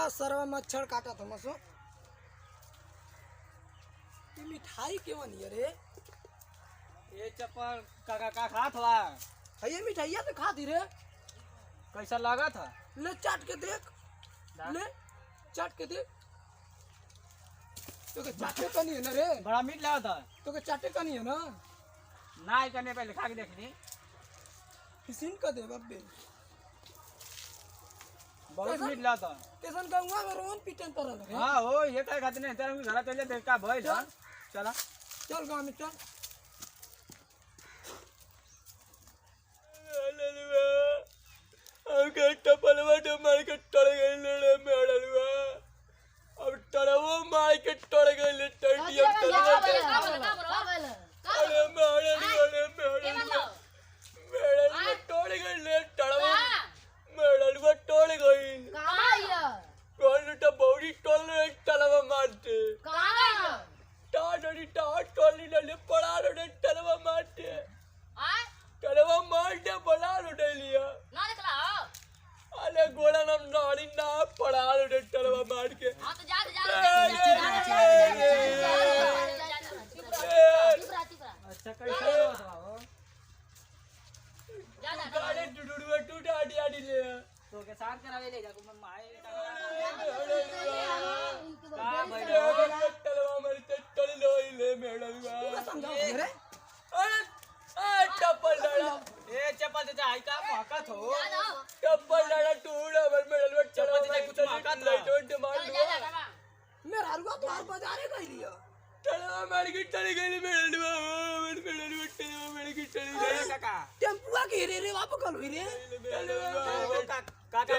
सरवा मच्छर काटा था मसो। ये मिठाई क्यों नहीं है रे? ये चप्पल काका का खात हुआ ये मिठाइया तो खा दी रे। कैसा लगा था? ले चाट के देख, ले चाट के देख। तो के चाटे का नहीं है ना रे? बड़ा मीठ लगा था। तो के चाटे का नहीं है ना? ना करने पहले खा के देख ली। किसिन का दे बब्बे। बहुत मीठ लगा था। कैसन का हुआ मैं रोन पीटन तरह लगे। हाँ हो ये काय खाते नहीं तेरे घर चले देख का भाई चल चला चल गांव में चल। टपलवा मार के टड़ गई मेड़लवा अब टड़वो मार के टड़ गई टंडिया अरे मेड़लवा टोड़ गई टड़वा मेड़लवा टोड़ गई कौन टा बौड़ी टोल टलवा मारते टाड़ी टाट टोली ले पड़ा रे टलवा मारते टलवा मारते बड़ा रे लिया अरे गोला नाम नाड़ी ना पड़ा रे टलवा मार के अच्छा कैसा लगा था वो? गाड़ी डुडुडुआ टूट आड़ी आड़ी ले तो के साथ करावे ले जा को मैं माए टलवा मारते टल ले मेड़लवा समझाओ रे। अरे टप्पल लड़ा ए चप्पल दे आई का महकत हो टप्पल लड़ा टूट अब मेड़लवा चप्पल दे कुछ महकत लाइट ऑन मार मेरा रुआ तो हर बाजारे गई लिया। टलवा मार के टल गई मेड़लवा मेड़लवा टलवा मार के टल गई काका टेम्पुआ के रे वाप कल हुई रे। काका काका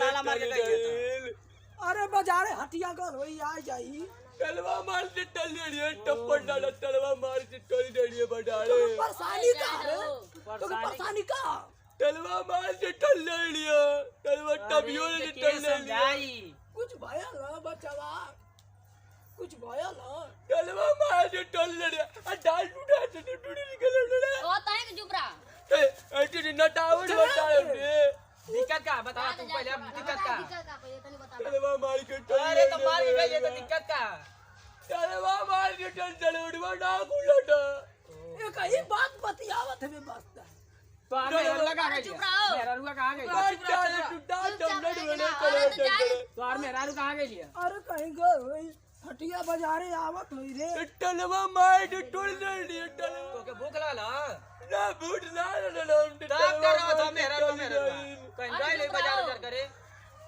ताला मार के गई अरे बाजारे हटिया गल हुई आ जाई। टलवा मार के टल ले टप्पल डाला टलवा मार के टल दे बडाले परेशानी का है? तो परेशानी का? टलवा मार के टल ले लिया टलवा टबियो ने टल ले लिया कुछ भया ना बचावा, कुछ भया ना। टलवा मार के टल ले लिया डाल टूटा टूटी निकल ले ओ ताई के जुबरा ऐसे नटावड़ बता रे दिक्कत का बता तू पहले अब दिक्कत का पहले तनी बता। टलवा मार के टल अरे तो मार के गई तो दिक्कत का टलवा मार के टल चलवड़वा ना कुलटा ये कहीं बात बतियावत है बसता है। तो मेरा लगा गई मेरा रुआ कहां गई डाल टूटा डमडड़ बने चले तो यार मेरा रुआ कहां गई लिया अरे कहीं गए हुई हटिया बाजारे आवत हुई रे। टलवा मार के टोल दे दिया टलवा तो के भूख लगा ना बूट ना तब करो तो मेरा कहीं गई ले बाजार उधर करे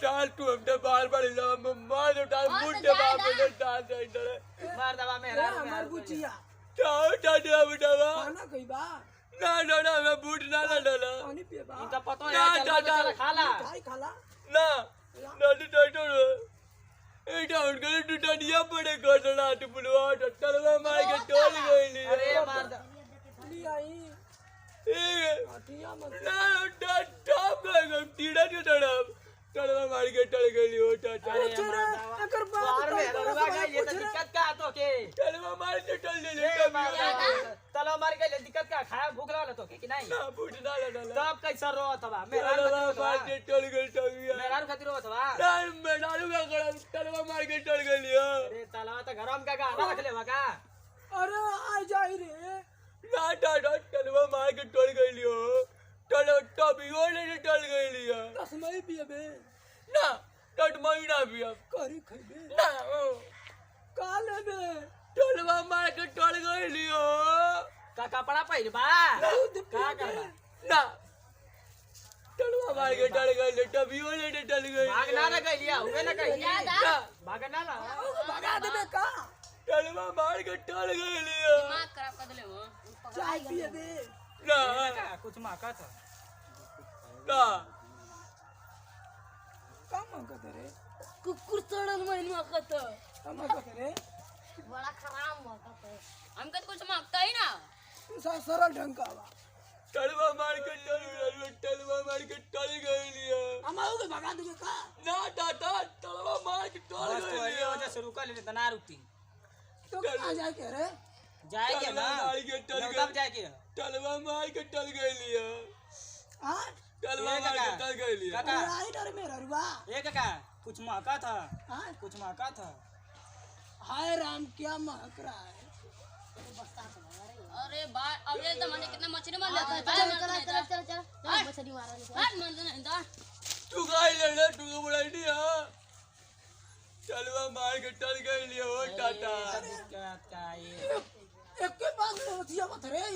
डाल तू हमने बार ला मार दो डाल बूट दे बाप ने डाल दे इधर मार दवा मेरा हमार बुचिया डाल डाल बुटावा खाना कहीं बा ना मैं बूट ना डाला पानी पिए बा इनका पता है चल खाला खाई खाला ना डाल ए डाउन कर टूटा दिया पड़े गडला तो बुलवा टलवा मार के टोल गई अरे मार दा ली आई ए हटिया मत ना टॉप गए टीड़ा टड़ब टलवा मार के टल गई हो टाटा अरे तेरे अगर बात बाहर में रुआ गई ये तो दिक्कत का तो के टलवा मार के टल ले तलवा मार गई दिक्कत का खाया भूख लगा तो के कि नहीं ना बूट ना डाला तब कैसा रो तबा मेरा टलवा मार के टल गई टबिया मेरा खातिर रो तबा ना मैं डालू का गड़ा टलवा मार के टल गई हो अरे तलवा तो गरम का गाना रख ले बका अरे आ जाई रे ना टाटा टलवा मार के टल गई हो टल टबियो ने टल गई हो कसमई पिए बे ना टट महीना भी अब करी खइबे ना का लेबे टलवा मार के टल गई हो का कपड़ा पहिर बा का करबा ना टलवा मार के टल गई टबियो ने टल गई भाग ना ना गई लिया हुए ना गई ना भाग ना ला भगा देबे का टलवा मार के टल गई हो दिमाग खराब कर देले हो चाय पिए दे ना कुछ माका था ना का मांगत रे कुकुर चढ़न में मकत का मांगत रे बड़ा खराब मकत हमके कुछ मांगता ही ना तू सरल ढंग का बा टलवा मार के टल गई हो हम आओगे भगा देबे का ना टाटा टलवा मार के टल बस तो गई ये वजह से रुका ले तना रुकती तो कहां जाए के रे जाएगे ना मार के टल नहीं, गई तब जाएगे टलवा मार के टल गई हो आज टलवा मार के टल गई हो काका आई डर मेरा रुआ ए काका कुछ महका था, हाँ? कुछ महका था। हाय राम क्या महक रहा है। अरे भाई अब ये जमाने कितना मछली मार लेता है। चल चल चल चल चल मछली मारा नहीं। हां मन नहीं था। तू गाय ले तू को बड़ा नहीं है। चलवा मार के टल गई लियो हो टाटा। दिक्कत का ये एक के पास में रथिया मत रे।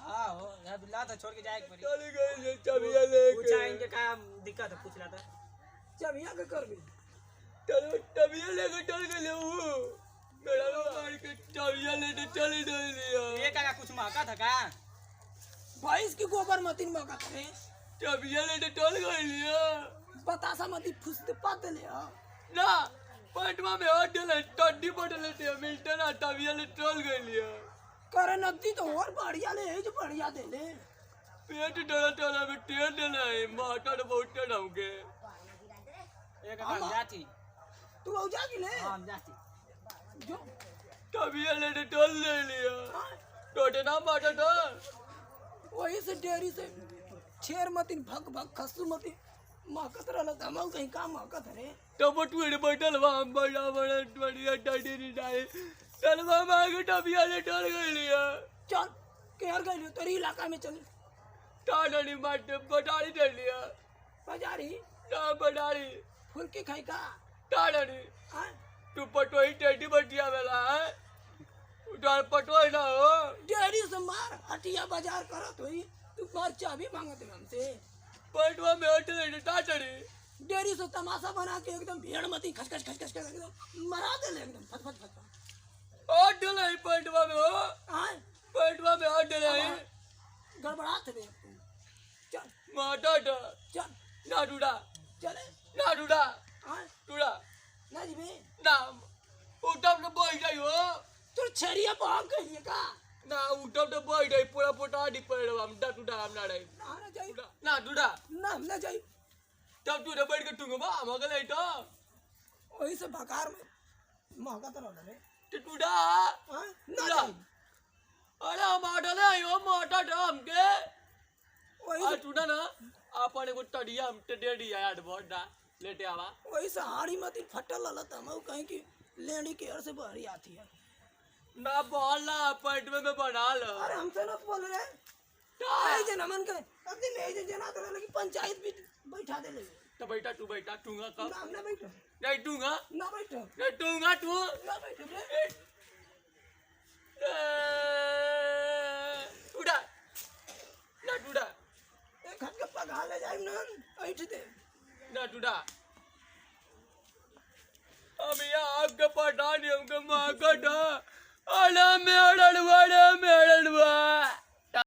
हाँ हो यार बिल्ला तो छोड़ के जाए एक बारी। चल गई ले चबिया लेके। पूछा इनके क्या दिक्कत है पूछ रहा था। चबिया के कर भी चलो चबिया लेके चल गए वो। मेरा लो मार के चबिया लेके चले गए लियो। ये क्या कुछ महका था क्या? भैंस की गोबर मतीन मौका करे। चबिया लेके चल गए लियो। बतासा मती फुसते पात ले ना पटवा में हट ले टड्डी पट लेते मिलते ना चबिया ले चल गए लियो। करे नदी तो और बढ़िया ले है जो बढ़िया दे ले। पेट डरा डरा में टेर देना है माटा तो बहुत टेढ़ाऊंगे। एक काम जाती। तू हो जा कि ले हाँ जाती। जो चबिया लेके चल ले लियो। टोटे ना माटा तो वही से डेयरी से छेर मतीन भग भग खसू मतीन महकत रहल धमाऊ कहीं काम महकत रे। तब तू एडे बैठल बा हम बड़ा बड़ा बढ़िया टड्डी नहीं जाए। चलवा मार के चबिया ले चल गए लियो। चल केर गई तेरी इलाका में चल। टाटा नहीं मारते बटारी दे लिया। बाजारी ना बटारी फुलकी खाई का टाटा नहीं। हाँ? तू पटोई टेडी बटिया वाला है उधर पटोई ना हो। डेयरी से मार हटिया बाजार करत होई तू मार चाबी मांगत है हमसे। पटवा में हट ले टाटड़ी। डेयरी से तमाशा बना के एकदम भेड़ मती खच खच खच खच खच एकदम मरा दे ले एकदम फट फट फट। हट ले पटवा में हो। हाँ पटवा में हट ले गड़बड़ात रे तू। चल माटा टा चल ना डूडा चले ना डूडा हाँ डूडा ना जी बे ना उठब तो बोल जाई हो। तू छरिया भाग गई का ना उठब तो बोल जाई पूरा पोटा डी पड़े हम डा डूडा हम ना रही ना जाई ना डूडा ना ना जाई तब तू बैठ के टूंगा हम अगले तो वही से भकार में महकत रहल रे। टूडा हाँ ना जाई अरे हम आटले आयो मोटा ड्रम के वही आ से टूडा ना आपने को टडिया हम टेडी आया बहुत डा लेटे आवा। वही से हाड़ी मती फटल रहल तमऊ कहीं की लेडी केयर से बहरी आती है। ना बोल ना पेट में बना लो। अरे हमसे ना बोल रहे आई जे नमन के अभी ले जे जना तो लगी पंचायत भी बैठा दे ले। तो बैठा तू बैठा टूंगा कब नाम ना बैठो नहीं टूंगा ना बैठो नहीं टूंगा तू ना बैठो रे। टूडा ना टूडा एक हाथ के पगा ले जाई ना ऐठ दे ना टूडा हम यहाँ आग के पटानी हमके माकट अला में अड़ल